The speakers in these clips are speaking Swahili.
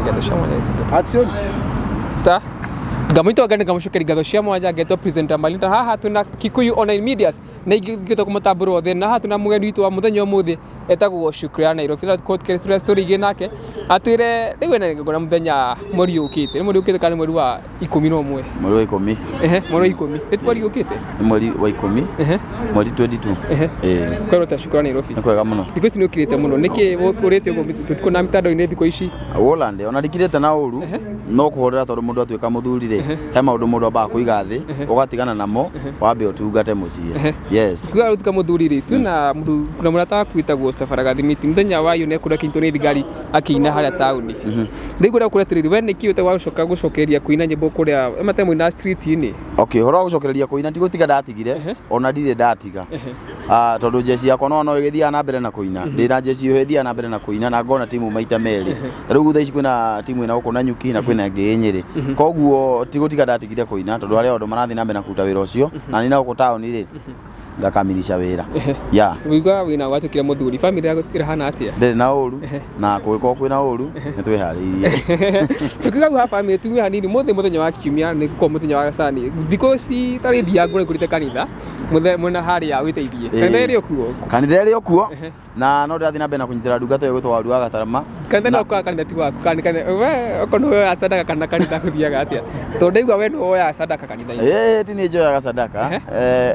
gatho cia mwanya Action. sa gamito gani gamushukiri gatho cia mwanya geto presenter Malinda haha tuna Kikuyu Online Medias na igito kumutamburo the na haha tuna mugeni witu wa muthenya umuthi etagwo Shukran Nairobi podcast story igi nake atwire riwe na ngona muthenya mweri ukite ni mweri ukite kana mweri wa 11 Mweri wa 10. Mweri wa 10 eti mweri ukite Ni mweri wa 10. Mweri 22. Kwero ta Shukran Nairobi kwega muno thiko ici ni ukirite muno niki urite ugo tutiko na mitando-ini thiko ici Holland ona dikirite na uru no kuhorera tondu mundu atwika muthurire he maundu mundu aba kuiga thi ugatigana namo wambe utungate mucie yes kuga utuka muthurire tuna mundu kuna murata kwitagwo Safaraga Thimiti muthenya wayo ne kura kintu ni thigari akiina haria tauni ndigura kura tiriri we niki utawa gucokeria kuina nyimbo kuria matemo na street ini okay horo gucokereria kuina tigutiga ndatigire ona ndire ndatiga tondu jeshi yakwa no igithia na mbere na kuina ndina jeshi yohethia na mbere na kuina na ngona timu maita meri riu thaici kwina timu ina gukuna Nyuki na kwina nginyiri koguo tigutiga ndatigire kuina tondu aria andu marathi na mbere na kuruta wira ucio na nina guku tauni ri ngakamilisha wira ya wiga wina watukire muthuri family yako irahana atia ndiri na uru na kwiko kwina uru nitwihariirie tukiga gwa family tu hanini muthenya wa kiumia ni kwa muthenya wa sani thiko ci tari thia ngore kurite kanitha mwena haria witeithie kanitha iri okuo na no ndathi na mbere na kunyitira ndungata yo gwitwa Waru Agatarama kanitha no kwa kanitha ti waku kanitha we okono we asadaka kana kanitha kuthiaga atia to ndaigwa we no ya sadaka kanitha ti ni njoyaga sadaka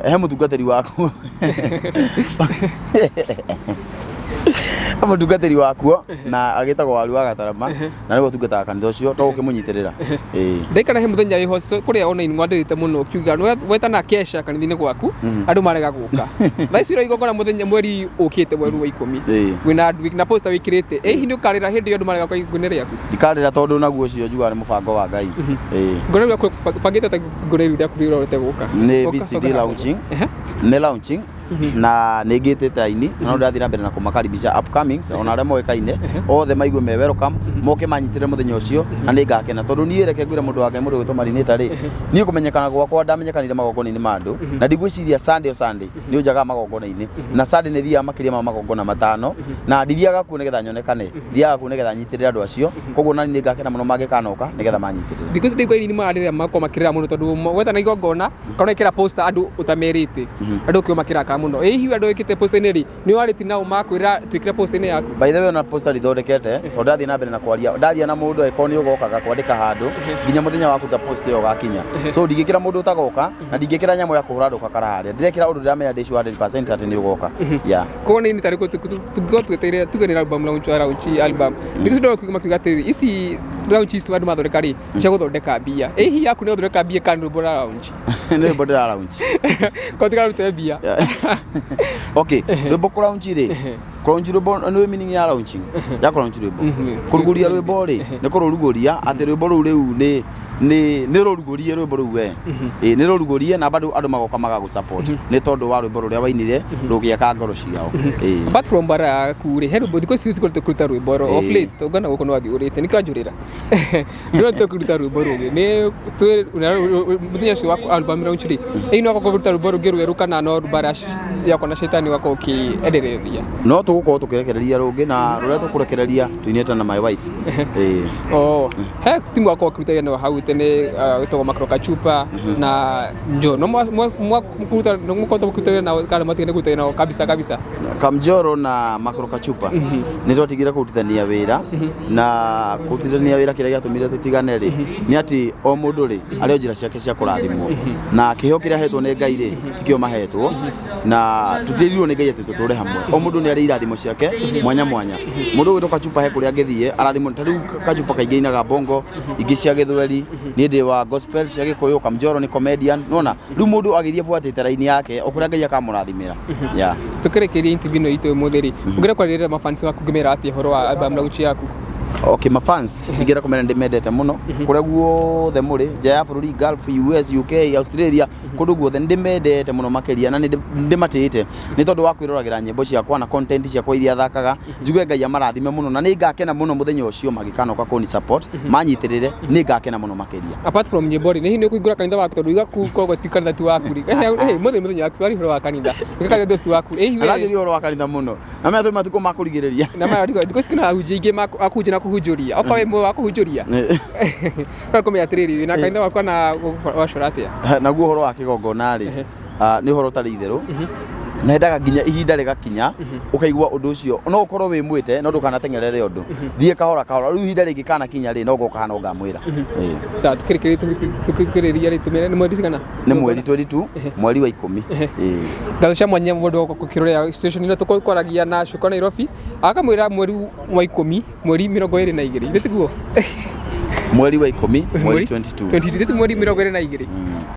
he mutungatiri waku mutungatiri wakuo na agitagwo Waru Agatarama na nigo tungataga kanitha ucio to ukimunyitirira ndikana he muthenya iho kuria online mwandirite muno kiuga wetana kesha kanitha-ini gwaku andu marega guka thaici ira igongona muthenya mweri ukite mweri wa 10 wina na poster wikirite hihi ukarira hindi andu marega kwigone riaku ndikarira tondu naguo ucio njuga ni mubango wa Ngai ngone riaku bangite ta ngone riaku rirorete guka ni VCD launching na negitete aini no ndathi na mbere na kumakaribisha upcomings ona aria moikaine othe maigue me welcome moke manyitire muthenya ucio na ningakena tondu nie reke ngwire mundu wake mundu gwitwa Marinita ri nie kumenyekana gwakwa ndamenyekanire magongona-ini mandu na ndigwiciria Sunday ni ujaga magongona-ini na Sunday ni thia makiria ma magongona matano na ndithiaga ku nigetha nyonekane thiaga ku nigetha nyitirire andu acio koguo nani ningakena muno mangikanoka nigetha manyitirire because ndigwa ini marira makwa makirira muno tondu wetana igongona kana ikira poster andu utamerite andu kio makira muno hihi andu ikite poster-ini ri ni wariti nao makwira twikire poster-ini yaku by the way ona poster ithondekete to ndathi na mbere na ndaria na mundu ekoni ugokaga kwandika handu nginya muthenya waku ta post yo gakinya so ndigikira mundu utagoka na ndigikira nyamo ya kuhura nduka karaharia ndirekira undu ndiramenya ndishu 100% ati ni ugoka ya ko ni tariko tugotueteire tugenera album launch album ndikisindo kumakiga tiri isi launch istu andu mathondeka ri cia guthondeka bia hihi yaku ni uthondeka bia kana bora launch ni bora launch ko tigarute bia okay rwimbo launch ri launch rwimbo no meaning ya launching ya launch rwimbo kuruguria rwimbo ri ni kuruguria ati rwimbo ru riu ni rurugurie rwimbo ru we ni rurugurie na bado andu magoka magagu support ni tondu wa rwimbo ruria wainire rugiaka ngoro ciao apart from bara kuri he rwimbo diko street ko kuruta rwimbo of late ugana guko no wathi urite nikanjurira ndio to kuruta rwimbo rugi ni muthenya cio wa album launch ri ino ko kuruta rwimbo rugi rweru kana no bara yako na shetani wako kiendelea no tugukorwo tukirekereria rungi na ruria tukurekereria tuineta na my wife he timu wako kuruta no hau tene to Makroka Chupa na njo no mkuruta no mkoto kuruta na kana matigene kuruta na kabisa Kamjoro na Makroka Chupa ni twatigire kurutithania wira na kurutithania wira kiria giatumire tutigane ri ni ati o mundu ri ario njira ciake cia kurathimwo na kiho kiria hetwo ni Ngai ri tikio mahetwo na tutirirwo ni Ngai ati tuture hamwe o mundu ni ari irathimo ciake mwanya mundu gwitoka Chupa he kuria ngithie arathimo tariu Kachupa kaingainaga bongo ingi cia githweri ni ndi wa gospel cia Gikuyu. Kamjoro ni comedian nona riu mundu agithie fuatite raini yake okuria Ngai akamurathimira ya tukirekeria interview no itu mutheri ugira kwarira mafans waku ngimera ati horo wa album launch yaku okay mafans ngira kumena ndimendete muno kuria guothe muri nja ya bururi Gulf US UK Australia kundu guothe ndimendete muno makiria na ndimatite ni tondu wa kwiroragira nyimbo ciakwa na content ciakwa iria thakaga njuge Ngai amarathime muno na ni ngakena muno muthenya ucio magikanoka kuni support manyitirire ni ngakena muno makiria apart from nyimbo ri ni hihi kuigura kanitha waku tondu iga kuko tikana tu waku ri muthenya waku ari horo wa kanitha ikaka dost waku hihi we arajiri horo wa kanitha muno na me matuko makurigiriria na me ndiko sikina hujige akuja wa kuhunjuria oka we mwe wa kuhunjuria kwa kumya atiriri na kanitha wakwa na wacora atia naguo horo wa kigongona ri ni horo tari itheru na hendaga nginya ihinda rigakinya ukaigua undu ucio no ukorwo wi mwite no ndukanatengerere undu thie kahora kahora riu ihinda ringi kana kinya ri no goka hana ngamwira sa tukiriria ri tumire ni mweri cigana ni mweri 22 mweri wa 10 ngaca mwanya mundu kukirorea station ino tukwaragia na Shuko Nairobi akamwira mweri wa 10 mweri 22 nditiguo mweri wa 10 mweri 22 mweri 22